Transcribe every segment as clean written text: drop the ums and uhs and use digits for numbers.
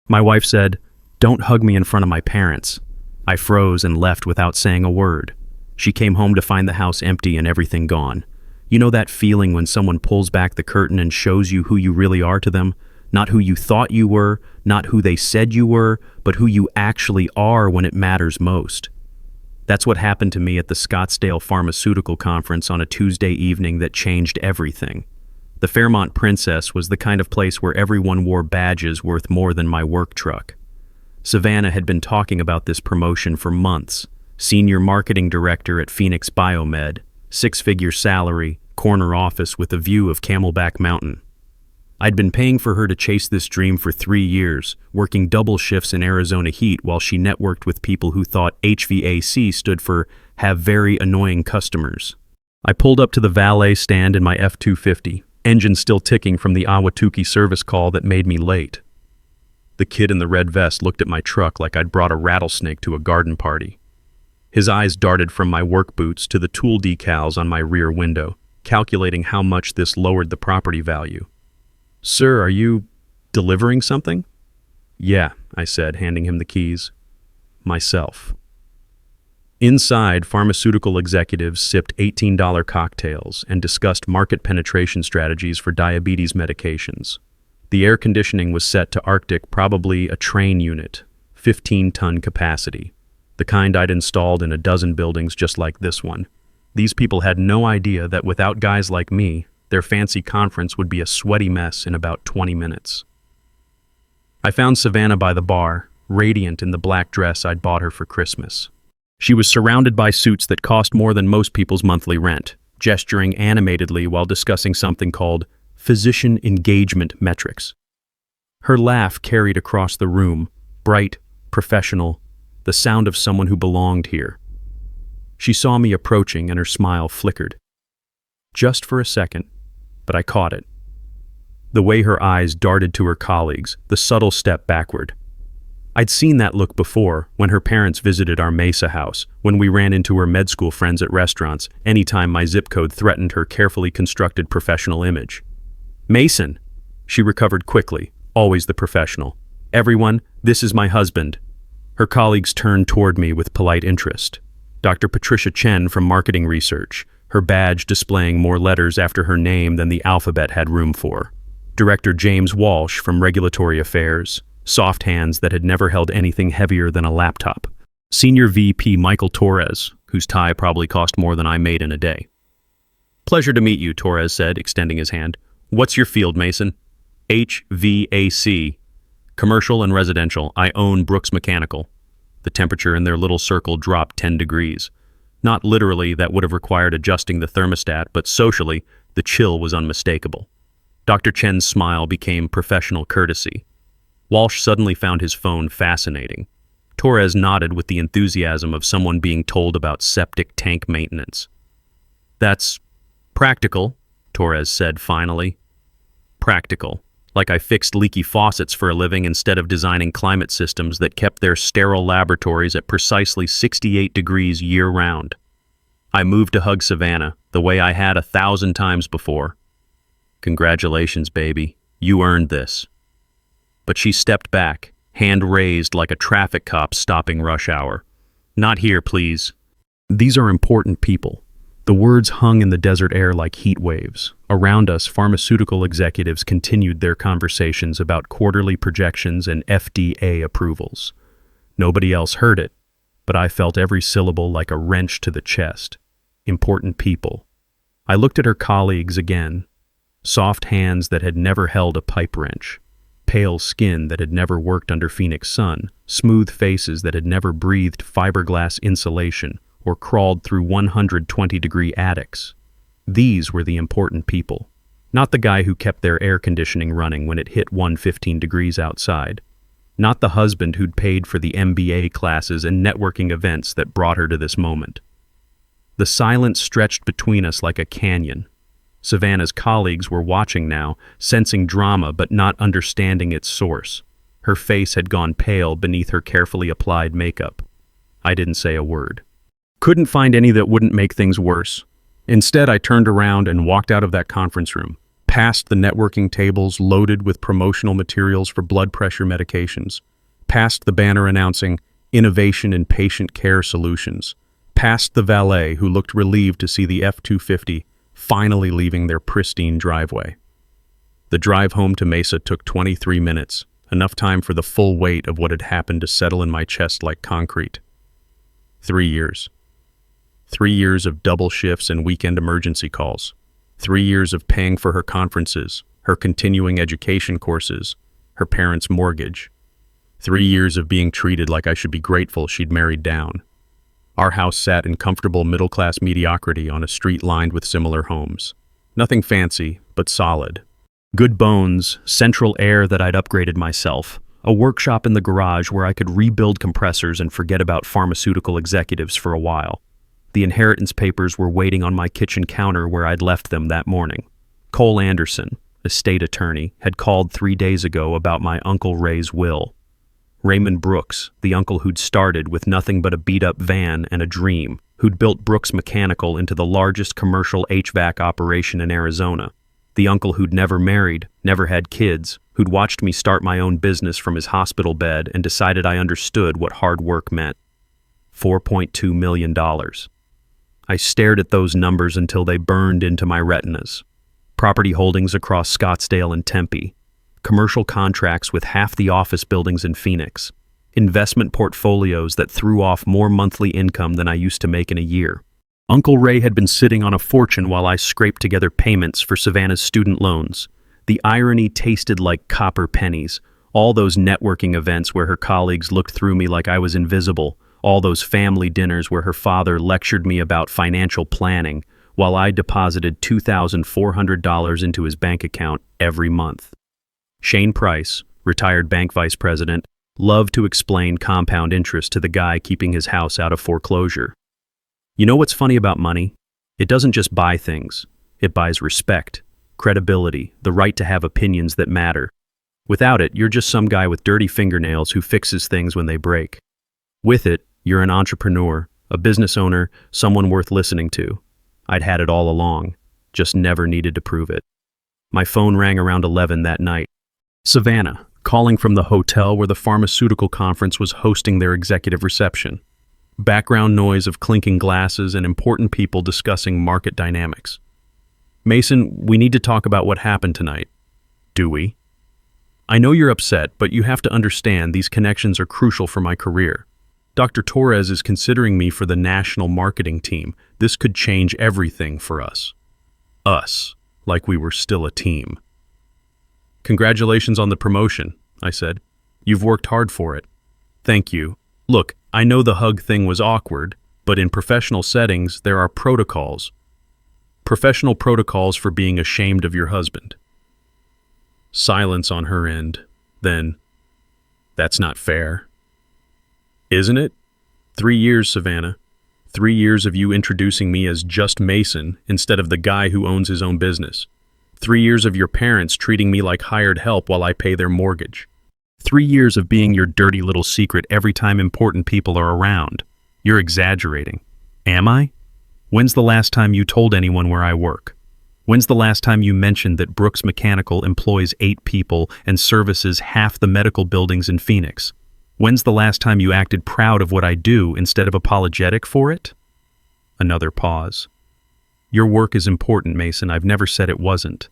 My wife said, "Don't hug me in front of my parents." I froze and left without saying a word. She came home to find the house empty and everything gone. You know that feeling when someone pulls back the curtain and shows you who you really are to them? Not who you thought you were, not who they said you were, but who you actually are when it matters most. That's what happened to me at the Scottsdale Pharmaceutical Conference on a Tuesday evening that changed everything. The Fairmont Princess was the kind of place where everyone wore badges worth more than my work truck. Savannah had been talking about this promotion for months. Senior marketing director at Phoenix Biomed, 6-figure salary, corner office with a view of Camelback Mountain. I'd been paying for her to chase this dream for 3 years, working double shifts in Arizona heat while she networked with people who thought HVAC stood for have very annoying customers. I pulled up to the valet stand in my F-250, engine still ticking from the Ahwatukee service call that made me late. The kid in the red vest looked at my truck like I'd brought a rattlesnake to a garden party. His eyes darted from my work boots to the tool decals on my rear window, calculating how much this lowered the property value. "Sir, are you delivering something?" "Yeah," I said, handing him the keys. "Myself." Inside, pharmaceutical executives sipped $18 cocktails and discussed market penetration strategies for diabetes medications. The air conditioning was set to Arctic, probably a train unit, 15-ton capacity, the kind I'd installed in a dozen buildings just like this one. These people had no idea that without guys like me, their fancy conference would be a sweaty mess in about 20 minutes. I found Savannah by the bar, radiant in the black dress I'd bought her for Christmas. She was surrounded by suits that cost more than most people's monthly rent, gesturing animatedly while discussing something called physician engagement metrics. Her laugh carried across the room, bright, professional, the sound of someone who belonged here. She saw me approaching and her smile flickered. Just for a second, but I caught it. The way her eyes darted to her colleagues, the subtle step backward. I'd seen that look before, when her parents visited our Mesa house, when we ran into her med school friends at restaurants, anytime my zip code threatened her carefully constructed professional image. "Mason," she recovered quickly, always the professional. "Everyone, this is my husband." Her colleagues turned toward me with polite interest. Dr. Patricia Chen from Marketing Research, her badge displaying more letters after her name than the alphabet had room for. Director James Walsh from Regulatory Affairs, soft hands that had never held anything heavier than a laptop. Senior VP Michael Torres, whose tie probably cost more than I made in a day. "Pleasure to meet you," Torres said, extending his hand. "What's your field, Mason?" "HVAC. Commercial and residential. I own Brooks Mechanical." The temperature in their little circle dropped 10 degrees. Not literally, that would have required adjusting the thermostat, but socially, the chill was unmistakable. Dr. Chen's smile became professional courtesy. Walsh suddenly found his phone fascinating. Torres nodded with the enthusiasm of someone being told about septic tank maintenance. "That's practical," Torres said finally. "Practical. Like I fixed leaky faucets for a living instead of designing climate systems that kept their sterile laboratories at precisely 68 degrees year-round." I moved to hug Savannah, the way I had 1,000 times before. "Congratulations, baby. You earned this." But she stepped back, hand raised like a traffic cop stopping rush hour. "Not here, please." These are important people. The words hung in the desert air like heat waves. Around us, pharmaceutical executives continued their conversations about quarterly projections and FDA approvals. Nobody else heard it, but I felt every syllable like a wrench to the chest. Important people. I looked at her colleagues again. Soft hands that had never held a pipe wrench. Pale skin that had never worked under Phoenix sun. Smooth faces that had never breathed fiberglass insulation or crawled through 120-degree attics. These were the important people, not the guy who kept their air conditioning running when it hit 115 degrees outside, not the husband who'd paid for the MBA classes and networking events that brought her to this moment. The silence stretched between us like a canyon. Savannah's colleagues were watching now, sensing drama but not understanding its source. Her face had gone pale beneath her carefully applied makeup. I didn't say a word. Couldn't find any that wouldn't make things worse. Instead, I turned around and walked out of that conference room, past the networking tables loaded with promotional materials for blood pressure medications, past the banner announcing innovation in patient care solutions, past the valet who looked relieved to see the F-250 finally leaving their pristine driveway. The drive home to Mesa took 23 minutes, enough time for the full weight of what had happened to settle in my chest like concrete. 3 years. 3 years of double shifts and weekend emergency calls. 3 years of paying for her conferences, her continuing education courses, her parents' mortgage. 3 years of being treated like I should be grateful she'd married down. Our house sat in comfortable middle-class mediocrity on a street lined with similar homes. Nothing fancy, but solid. Good bones, central air that I'd upgraded myself, a workshop in the garage where I could rebuild compressors and forget about pharmaceutical executives for a while. The inheritance papers were waiting on my kitchen counter where I'd left them that morning. Cole Anderson, estate attorney, had called 3 days ago about my Uncle Ray's will. Raymond Brooks, the uncle who'd started with nothing but a beat-up van and a dream, who'd built Brooks Mechanical into the largest commercial HVAC operation in Arizona. The uncle who'd never married, never had kids, who'd watched me start my own business from his hospital bed and decided I understood what hard work meant. $4.2 million. I stared at those numbers until they burned into my retinas. Property holdings across Scottsdale and Tempe. Commercial contracts with half the office buildings in Phoenix. Investment portfolios that threw off more monthly income than I used to make in a year. Uncle Ray had been sitting on a fortune while I scraped together payments for Savannah's student loans. The irony tasted like copper pennies. All those networking events where her colleagues looked through me like I was invisible. All those family dinners where her father lectured me about financial planning while I deposited $2,400 into his bank account every month. Shane Price, retired bank vice president, loved to explain compound interest to the guy keeping his house out of foreclosure. You know what's funny about money? It doesn't just buy things. It buys respect, credibility, the right to have opinions that matter. Without it, you're just some guy with dirty fingernails who fixes things when they break. With it, you're an entrepreneur, a business owner, someone worth listening to. I'd had it all along, just never needed to prove it. My phone rang around 11 that night. Savannah, calling from the hotel where the pharmaceutical conference was hosting their executive reception. Background noise of clinking glasses and important people discussing market dynamics. Mason, we need to talk about what happened tonight. Do we? I know you're upset, but you have to understand these connections are crucial for my career. Dr. Torres is considering me for the national marketing team. This could change everything for us. Us, like we were still a team. Congratulations on the promotion, I said. You've worked hard for it. Thank you. Look, I know the hug thing was awkward, but in professional settings, there are protocols. Professional protocols for being ashamed of your husband. Silence on her end. Then, that's not fair. Isn't it? 3 years, Savannah. 3 years of you introducing me as just Mason instead of the guy who owns his own business. 3 years of your parents treating me like hired help while I pay their mortgage. 3 years of being your dirty little secret every time important people are around. You're exaggerating. Am I? When's the last time you told anyone where I work? When's the last time you mentioned that Brooks Mechanical employs 8 people and services half the medical buildings in Phoenix? When's the last time you acted proud of what I do instead of apologetic for it? Another pause. Your work is important, Mason. I've never said it wasn't.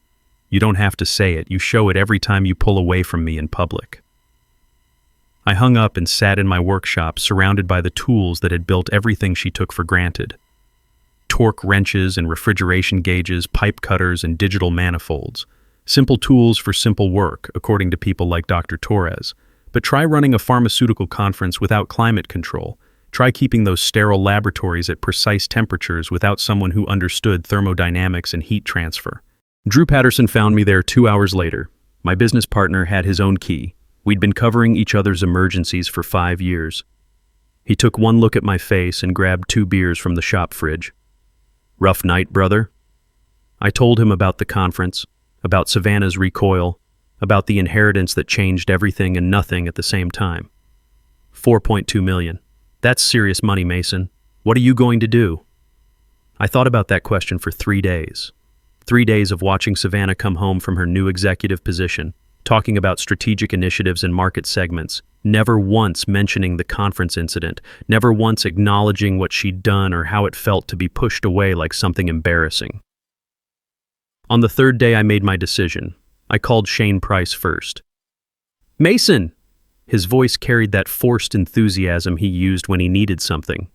You don't have to say it. You show it every time you pull away from me in public. I hung up and sat in my workshop surrounded by the tools that had built everything she took for granted. Torque wrenches and refrigeration gauges, pipe cutters and digital manifolds. Simple tools for simple work, according to people like Dr. Torres. But try running a pharmaceutical conference without climate control. Try keeping those sterile laboratories at precise temperatures without someone who understood thermodynamics and heat transfer. Drew Patterson found me there 2 hours later. My business partner had his own key. We'd been covering each other's emergencies for 5 years. He took one look at my face and grabbed 2 beers from the shop fridge. Rough night, brother? I told him about the conference, about Savannah's recoil, about the inheritance that changed everything and nothing at the same time. 4.2 million. That's serious money, Mason. What are you going to do? I thought about that question for 3 days. 3 days of watching Savannah come home from her new executive position, talking about strategic initiatives and market segments, never once mentioning the conference incident, never once acknowledging what she'd done or how it felt to be pushed away like something embarrassing. On the third day I made my decision. I called Shane Price first. "Mason!" His voice carried that forced enthusiasm he used when he needed something.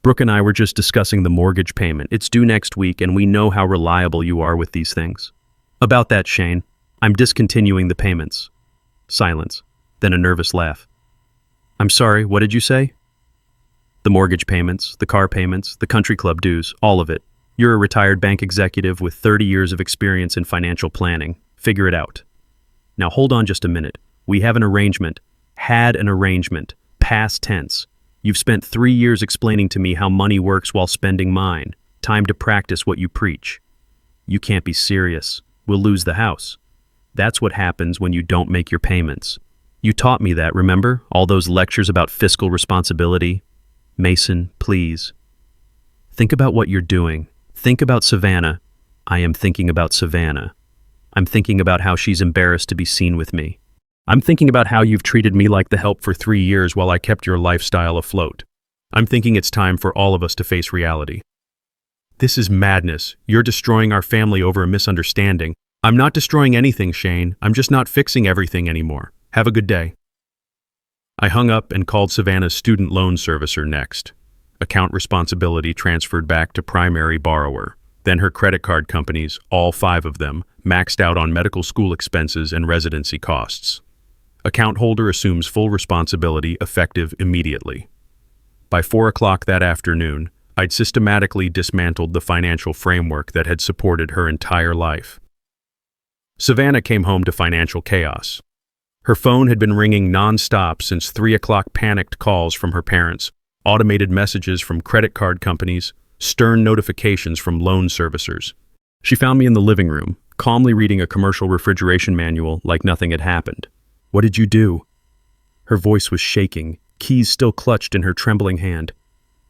"Brooke and I were just discussing the mortgage payment. It's due next week, and we know how reliable you are with these things." "About that, Shane, I'm discontinuing the payments." Silence, then a nervous laugh. "I'm sorry, what did you say?" "The mortgage payments, the car payments, the country club dues, all of it. You're a retired bank executive with 30 years of experience in financial planning. Figure it out." "Now hold on just a minute. We have an arrangement. Had an arrangement. Past tense. You've spent 3 years explaining to me how money works while spending mine. Time to practice what you preach." "You can't be serious. We'll lose the house." "That's what happens when you don't make your payments. You taught me that, remember? All those lectures about fiscal responsibility." "Mason, please. Think about what you're doing. Think about Savannah." "I am thinking about Savannah. I'm thinking about how she's embarrassed to be seen with me. I'm thinking about how you've treated me like the help for 3 years while I kept your lifestyle afloat. I'm thinking it's time for all of us to face reality." "This is madness. You're destroying our family over a misunderstanding." "I'm not destroying anything, Shane. I'm just not fixing everything anymore. Have a good day." I hung up and called Savannah's student loan servicer next. Account responsibility transferred back to primary borrower. Then her credit card companies, all 5 of them, maxed out on medical school expenses and residency costs. Account holder assumes full responsibility effective immediately. By 4 o'clock that afternoon, I'd systematically dismantled the financial framework that had supported her entire life. Savannah came home to financial chaos. Her phone had been ringing non-stop since 3 o'clock. Panicked calls from her parents, automated messages from credit card companies, stern notifications from loan servicers. She found me in the living room, calmly reading a commercial refrigeration manual like nothing had happened. "What did you do?" Her voice was shaking, keys still clutched in her trembling hand.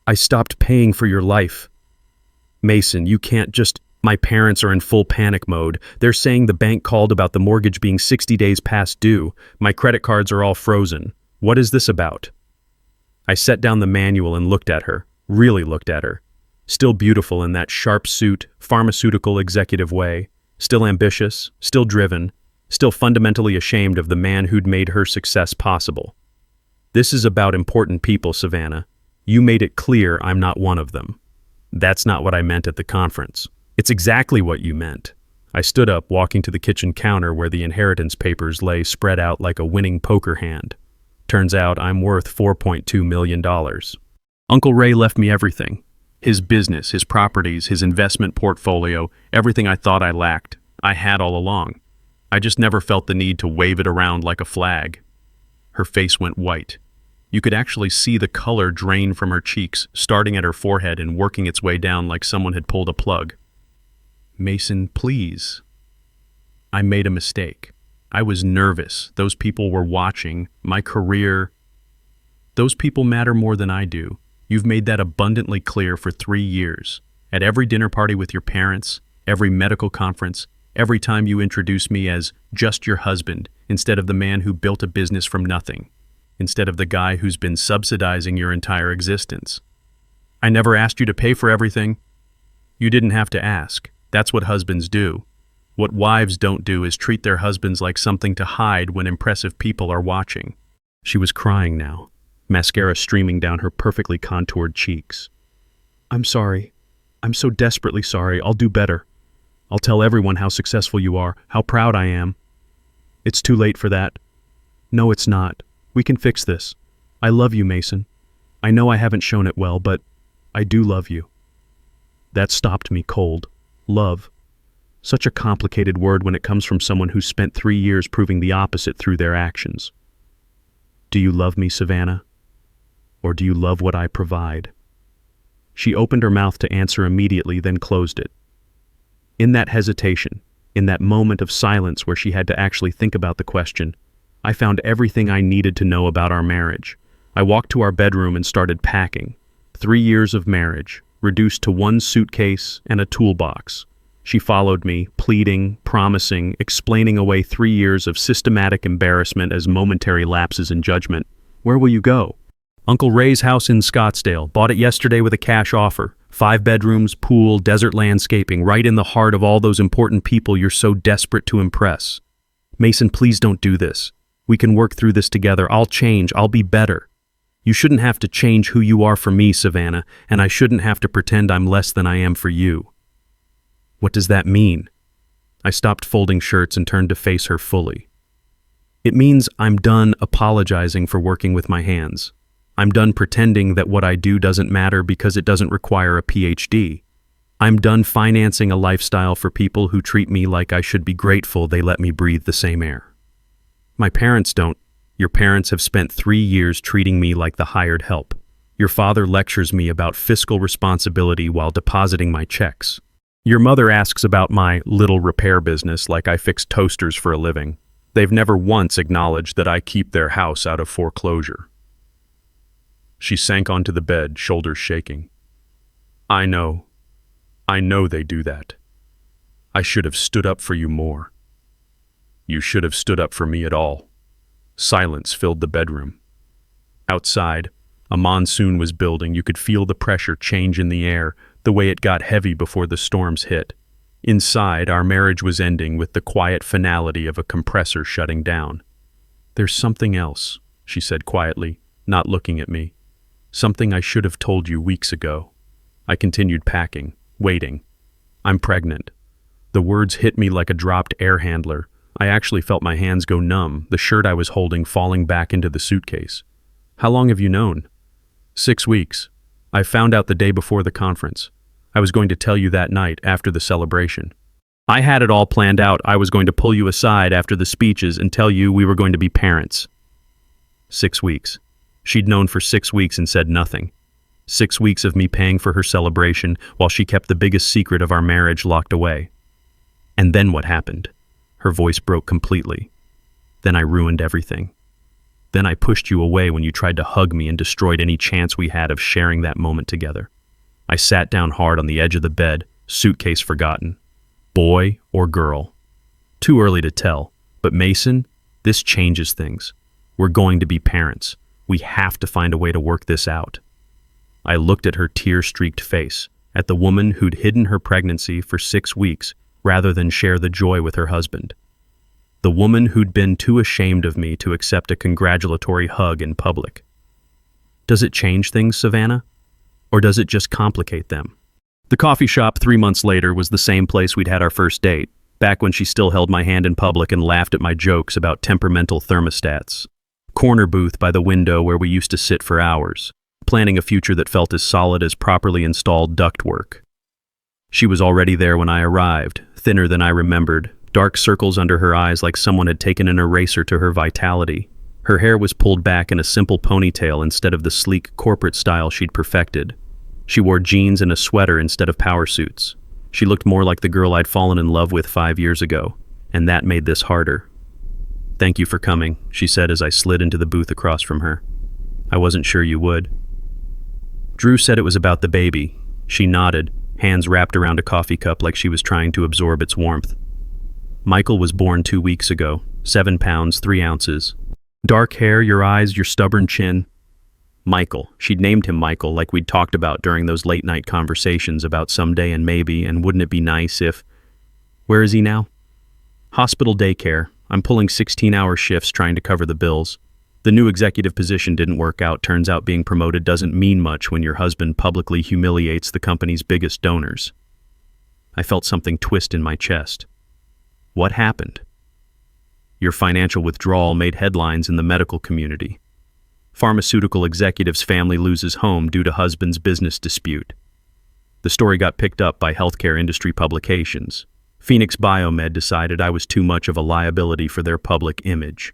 "I stopped paying for your life." "Mason, you can't just..." "My parents are in full panic mode. They're saying the bank called about the mortgage being 60 days past due. My credit cards are all frozen. What is this about?" I set down the manual and looked at her, really looked at her. Still beautiful in that sharp suit, pharmaceutical executive way. Still ambitious, still driven, still fundamentally ashamed of the man who'd made her success possible. "This is about important people, Savannah. You made it clear I'm not one of them." "That's not what I meant at the conference." "It's exactly what you meant." I stood up, walking to the kitchen counter where the inheritance papers lay spread out like a winning poker hand. "Turns out I'm worth $4.2 million. Uncle Ray left me everything. His business, his properties, his investment portfolio, everything I thought I lacked, I had all along. I just never felt the need to wave it around like a flag." Her face went white. You could actually see the color drain from her cheeks, starting at her forehead and working its way down like someone had pulled a plug. "Mason, please." "I made a mistake. I was nervous. Those people were watching. My career. Those people matter more than I do. You've made that abundantly clear for 3 years. At every dinner party with your parents, every medical conference, every time you introduce me as just your husband instead of the man who built a business from nothing, instead of the guy who's been subsidizing your entire existence. I never asked you to pay for everything. You didn't have to ask. That's what husbands do. What wives don't do is treat their husbands like something to hide when impressive people are watching." She was crying now, mascara streaming down her perfectly contoured cheeks. "I'm sorry. I'm so desperately sorry. I'll do better. I'll tell everyone how successful you are, how proud I am." "It's too late for that." "No, it's not. We can fix this. I love you, Mason. I know I haven't shown it well, but I do love you." That stopped me cold. Love. Such a complicated word when it comes from someone who spent 3 years proving the opposite through their actions. "Do you love me, Savannah? Or do you love what I provide?" She opened her mouth to answer immediately, then closed it. In that hesitation, in that moment of silence where she had to actually think about the question, I found everything I needed to know about our marriage. I walked to our bedroom and started packing. 3 years of marriage, reduced to one suitcase and a toolbox. She followed me, pleading, promising, explaining away 3 years of systematic embarrassment as momentary lapses in judgment. Where will you go? Uncle Ray's house in Scottsdale. Bought it yesterday with a cash offer. 5 bedrooms, pool, desert landscaping, right in the heart of all those important people you're so desperate to impress. Mason, please don't do this. We can work through this together. I'll change. I'll be better. You shouldn't have to change who you are for me, Savannah, and I shouldn't have to pretend I'm less than I am for you. What does that mean? I stopped folding shirts and turned to face her fully. It means I'm done apologizing for working with my hands. I'm done pretending that what I do doesn't matter because it doesn't require a PhD. I'm done financing a lifestyle for people who treat me like I should be grateful they let me breathe the same air. My parents don't. Your parents have spent 3 years treating me like the hired help. Your father lectures me about fiscal responsibility while depositing my checks. Your mother asks about my little repair business like I fix toasters for a living. They've never once acknowledged that I keep their house out of foreclosure. She sank onto the bed, shoulders shaking. I know they do that. I should have stood up for you more. You should have stood up for me at all. Silence filled the bedroom. Outside, a monsoon was building. You could feel the pressure change in the air, the way it got heavy before the storms hit. Inside, our marriage was ending with the quiet finality of a compressor shutting down. There's something else, she said quietly, not looking at me. Something I should have told you weeks ago. I continued packing, waiting. I'm pregnant. The words hit me like a dropped air handler. I actually felt my hands go numb, the shirt I was holding falling back into the suitcase. How long have you known? 6 weeks. I found out the day before the conference. I was going to tell you that night after the celebration. I had it all planned out. I was going to pull you aside after the speeches and tell you we were going to be parents. 6 weeks. She'd known for 6 weeks and said nothing. 6 weeks of me paying for her celebration while she kept the biggest secret of our marriage locked away. And then what happened? Her voice broke completely. Then I ruined everything. Then I pushed you away when you tried to hug me and destroyed any chance we had of sharing that moment together. I sat down hard on the edge of the bed, suitcase forgotten. Boy or girl? Too early to tell, but Mason, this changes things. We're going to be parents. We have to find a way to work this out. I looked at her tear-streaked face, at the woman who'd hidden her pregnancy for 6 weeks rather than share the joy with her husband. The woman who'd been too ashamed of me to accept a congratulatory hug in public. Does it change things, Savannah? Or does it just complicate them? The coffee shop 3 months later was the same place we'd had our first date, back when she still held my hand in public and laughed at my jokes about temperamental thermostats. Corner booth by the window where we used to sit for hours, planning a future that felt as solid as properly installed ductwork. She was already there when I arrived, thinner than I remembered, dark circles under her eyes like someone had taken an eraser to her vitality. Her hair was pulled back in a simple ponytail instead of the sleek corporate style she'd perfected. She wore jeans and a sweater instead of power suits. She looked more like the girl I'd fallen in love with 5 years ago, and that made this harder. "Thank you for coming," she said as I slid into the booth across from her. "I wasn't sure you would." Drew said it was about the baby. She nodded, hands wrapped around a coffee cup like she was trying to absorb its warmth. "Michael was born 2 weeks ago, 7 pounds, 3 ounces. Dark hair, your eyes, your stubborn chin." Michael. She'd named him Michael like we'd talked about during those late-night conversations about someday and maybe, and wouldn't it be nice if... Where is he now? Hospital daycare. I'm pulling 16-hour shifts trying to cover the bills. The new executive position didn't work out. Turns out being promoted doesn't mean much when your husband publicly humiliates the company's biggest donors. I felt something twist in my chest. What happened? Your financial withdrawal made headlines in the medical community. Pharmaceutical executive's family loses home due to husband's business dispute. The story got picked up by healthcare industry publications. Phoenix Biomed decided I was too much of a liability for their public image.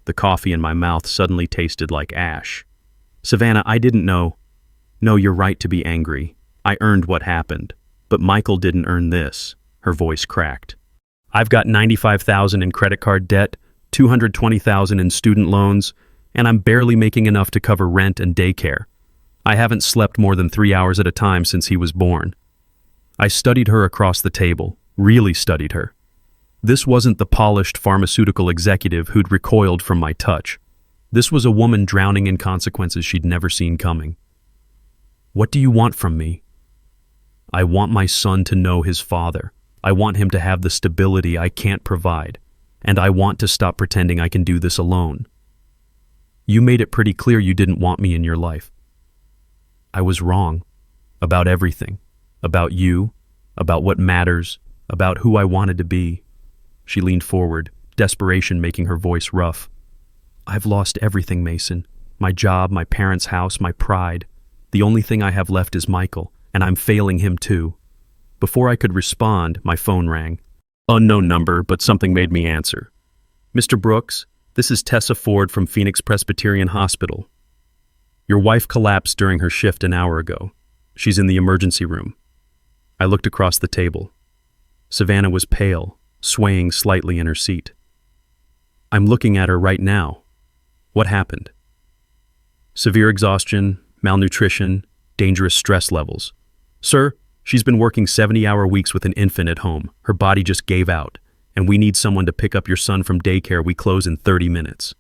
The coffee in my mouth suddenly tasted like ash. "Savannah, I didn't know." "No, you're right to be angry. I earned what happened. But Michael didn't earn this." Her voice cracked. "I've got $95,000 in credit card debt, $220,000 in student loans, and I'm barely making enough to cover rent and daycare. I haven't slept more than 3 hours at a time since he was born." I studied her across the table, Really studied her. This wasn't the polished pharmaceutical executive who'd recoiled from my touch. This was a woman drowning in consequences she'd never seen coming. "What do you want from me?" "I want my son to know his father. I want him to have the stability I can't provide. And I want to stop pretending I can do this alone." "You made it pretty clear you didn't want me in your life." "I was wrong. About everything. About you. About what matters. About who I wanted to be." She leaned forward, desperation making her voice rough. "I've lost everything, Mason. My job, my parents' house, my pride. The only thing I have left is Michael, and I'm failing him too." Before I could respond, my phone rang. Unknown number, but something made me answer. "Mr. Brooks, this is Tessa Ford from Phoenix Presbyterian Hospital. Your wife collapsed during her shift an hour ago. She's in the emergency room." I looked across the table. Savannah was pale, swaying slightly in her seat. "I'm looking at her right now. What happened?" "Severe exhaustion, malnutrition, dangerous stress levels. Sir, she's been working 70-hour weeks with an infant at home. Her body just gave out, and we need someone to pick up your son from daycare. We close in 30 minutes.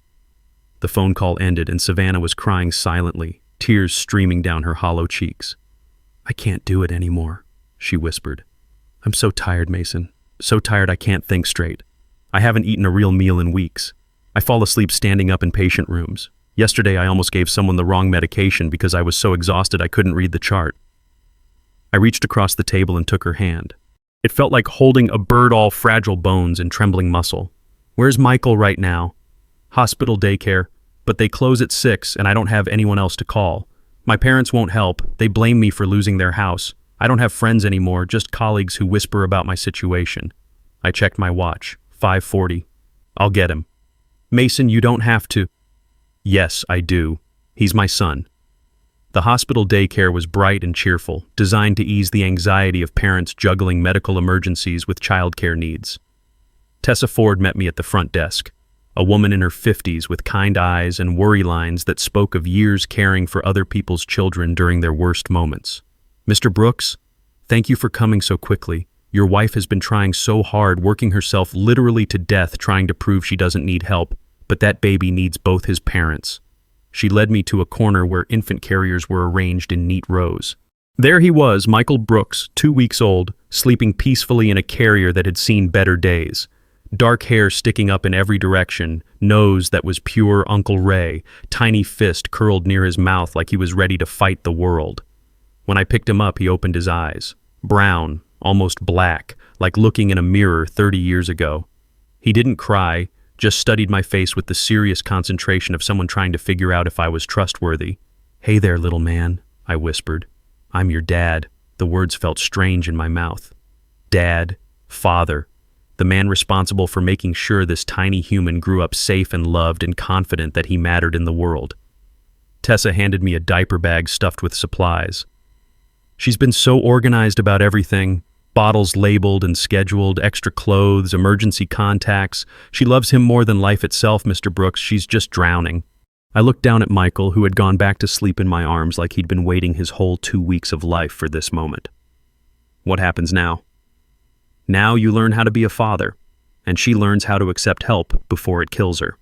The phone call ended, and Savannah was crying silently, tears streaming down her hollow cheeks. "I can't do it anymore," she whispered. "I'm so tired, Mason. So tired I can't think straight. I haven't eaten a real meal in weeks. I fall asleep standing up in patient rooms. Yesterday I almost gave someone the wrong medication because I was so exhausted I couldn't read the chart." I reached across the table and took her hand. It felt like holding a bird, all fragile bones and trembling muscle. "Where's Michael right now?" "Hospital daycare, but they close at 6 and I don't have anyone else to call. My parents won't help. They blame me for losing their house. I don't have friends anymore, just colleagues who whisper about my situation." I checked my watch. 5:40. "I'll get him." "Mason, you don't have to." "Yes, I do. He's my son." The hospital daycare was bright and cheerful, designed to ease the anxiety of parents juggling medical emergencies with childcare needs. Tessa Ford met me at the front desk, a woman in her 50s with kind eyes and worry lines that spoke of years caring for other people's children during their worst moments. "Mr. Brooks, thank you for coming so quickly. Your wife has been trying so hard, working herself literally to death trying to prove she doesn't need help, but that baby needs both his parents." She led me to a corner where infant carriers were arranged in neat rows. There he was, Michael Brooks, 2 weeks old, sleeping peacefully in a carrier that had seen better days. Dark hair sticking up in every direction, nose that was pure Uncle Ray, tiny fist curled near his mouth like he was ready to fight the world. When I picked him up, he opened his eyes. Brown, almost black, like looking in a mirror 30 years ago. He didn't cry, just studied my face with the serious concentration of someone trying to figure out if I was trustworthy. "Hey there, little man," I whispered. "I'm your dad." The words felt strange in my mouth. Dad, father, the man responsible for making sure this tiny human grew up safe and loved and confident that he mattered in the world. Tessa handed me a diaper bag stuffed with supplies. She's been so organized about everything. Bottles labeled and scheduled, extra clothes, emergency contacts. She loves him more than life itself, Mr. Brooks. She's just drowning. I looked down at Michael, who had gone back to sleep in my arms like he'd been waiting his whole 2 weeks of life for this moment. "What happens now?" "Now you learn how to be a father, and she learns how to accept help before it kills her."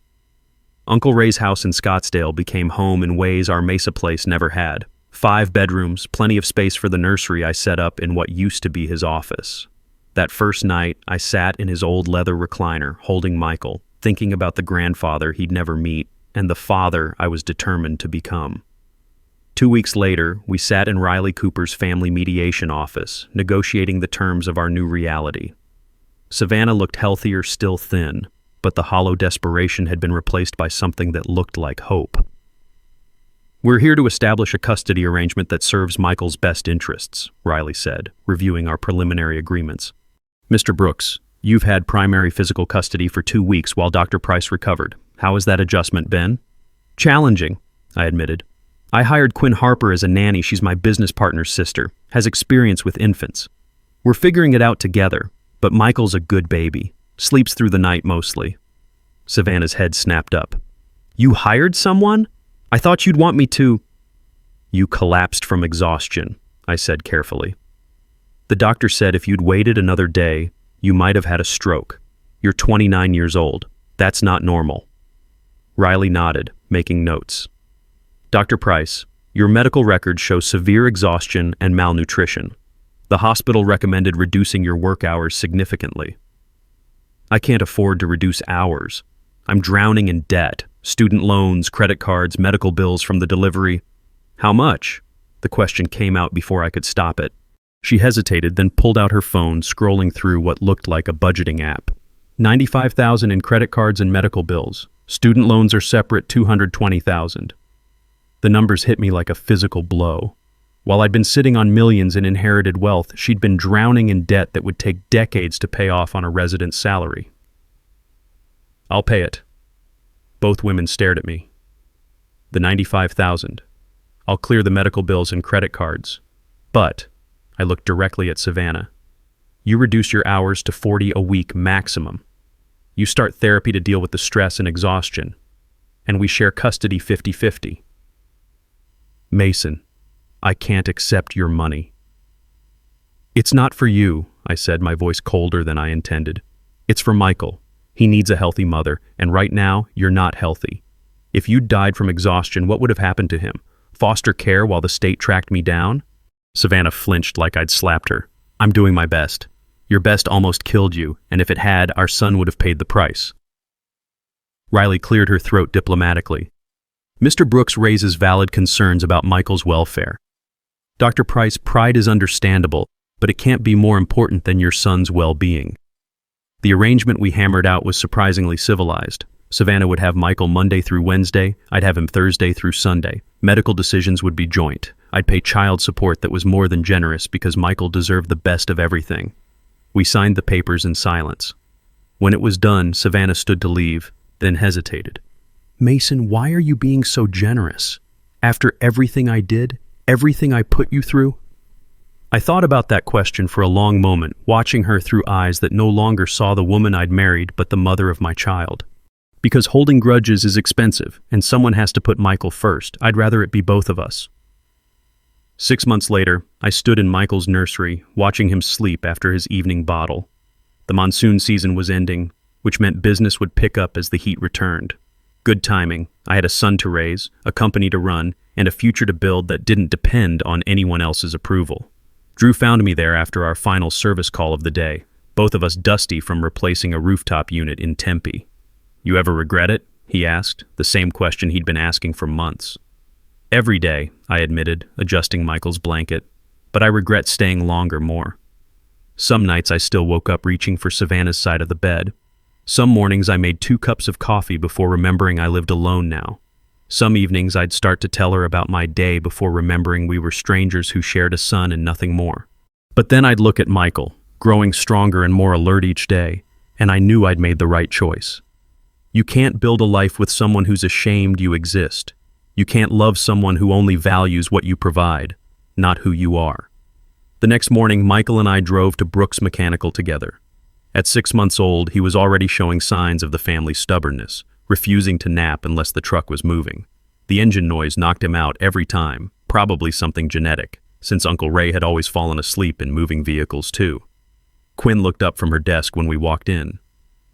Uncle Ray's house in Scottsdale became home in ways our Mesa place never had. 5 bedrooms, plenty of space for the nursery I set up in what used to be his office. That first night, I sat in his old leather recliner, holding Michael, thinking about the grandfather he'd never meet and the father I was determined to become. 2 weeks later, we sat in Riley Cooper's family mediation office, negotiating the terms of our new reality. Savannah looked healthier, still thin, but the hollow desperation had been replaced by something that looked like hope. "We're here to establish a custody arrangement that serves Michael's best interests," Riley said, reviewing our preliminary agreements. "Mr. Brooks, you've had primary physical custody for 2 weeks while Dr. Price recovered. How has that adjustment been?" "Challenging," I admitted. "I hired Quinn Harper as a nanny. She's my business partner's sister, has experience with infants. We're figuring it out together, but Michael's a good baby, sleeps through the night mostly." Savannah's head snapped up. "You hired someone? I thought you'd want me to—" "You collapsed from exhaustion," I said carefully. "The doctor said if you'd waited another day, You might have had a stroke. You're 29 years old. That's not normal. Riley nodded, making notes. Dr. Price, your medical records show severe exhaustion and malnutrition. The hospital recommended reducing your work hours significantly. I can't afford to reduce hours. I'm drowning in debt. Student loans, credit cards, medical bills from the delivery. How much? The question came out before I could stop it. She hesitated, then pulled out her phone, scrolling through what looked like a budgeting app. $95,000 in credit cards and medical bills. Student loans are separate, $220,000. The numbers hit me like a physical blow. While I'd been sitting on millions in inherited wealth, she'd been drowning in debt that would take decades to pay off on a resident's salary. I'll pay it. Both women stared at me. The $95,000. I'll clear the medical bills and credit cards. But, I looked directly at Savannah. You reduce your hours to 40 a week maximum. You start therapy to deal with the stress and exhaustion. And we share custody 50-50. Mason, I can't accept your money. It's not for you, I said, my voice colder than I intended. It's for Michael. He needs a healthy mother, and right now, you're not healthy. If you died from exhaustion, what would have happened to him? Foster care while the state tracked me down? Savannah flinched like I'd slapped her. I'm doing my best. Your best almost killed you, and if it had, our son would have paid the price. Riley cleared her throat diplomatically. Mr. Brooks raises valid concerns about Michael's welfare. Dr. Price, pride is understandable, but it can't be more important than your son's well-being. The arrangement we hammered out was surprisingly civilized. Savannah would have Michael Monday through Wednesday, I'd have him Thursday through Sunday. Medical decisions would be joint. I'd pay child support that was more than generous because Michael deserved the best of everything. We signed the papers in silence. When it was done, Savannah stood to leave, then hesitated. Mason, why are you being so generous? After everything I did, everything I put you through? I thought about that question for a long moment, watching her through eyes that no longer saw the woman I'd married but the mother of my child. Because holding grudges is expensive, and someone has to put Michael first. I'd rather it be both of us. 6 months later, I stood in Michael's nursery, watching him sleep after his evening bottle. The monsoon season was ending, which meant business would pick up as the heat returned. Good timing. I had a son to raise, a company to run, and a future to build that didn't depend on anyone else's approval. Drew found me there after our final service call of the day, both of us dusty from replacing a rooftop unit in Tempe. You ever regret it? He asked, the same question he'd been asking for months. Every day, I admitted, adjusting Michael's blanket, but I regret staying longer more. Some nights I still woke up reaching for Savannah's side of the bed. Some mornings I made 2 cups of coffee before remembering I lived alone now. Some evenings I'd start to tell her about my day before remembering we were strangers who shared a son and nothing more. But then I'd look at Michael, growing stronger and more alert each day, and I knew I'd made the right choice. You can't build a life with someone who's ashamed you exist. You can't love someone who only values what you provide, not who you are. The next morning, Michael and I drove to Brooks Mechanical together. At 6 months old, he was already showing signs of the family's stubbornness, refusing to nap unless the truck was moving. The engine noise knocked him out every time, probably something genetic, since Uncle Ray had always fallen asleep in moving vehicles too. Quinn looked up from her desk when we walked in.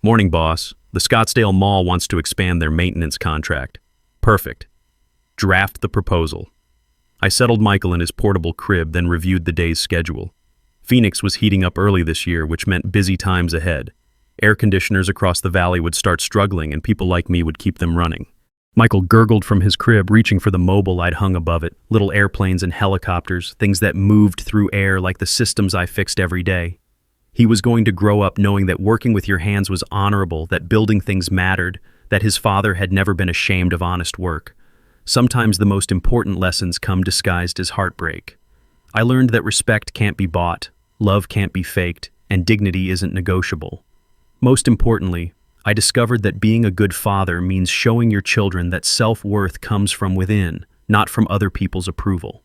Morning, boss. The Scottsdale Mall wants to expand their maintenance contract. Perfect. Draft the proposal. I settled Michael in his portable crib, then reviewed the day's schedule. Phoenix was heating up early this year, which meant busy times ahead. Air conditioners across the valley would start struggling, and people like me would keep them running. Michael gurgled from his crib, reaching for the mobile I'd hung above it. Little airplanes and helicopters, things that moved through air like the systems I fixed every day. He was going to grow up knowing that working with your hands was honorable, that building things mattered, that his father had never been ashamed of honest work. Sometimes the most important lessons come disguised as heartbreak. I learned that respect can't be bought, love can't be faked, and dignity isn't negotiable. Most importantly, I discovered that being a good father means showing your children that self-worth comes from within, not from other people's approval.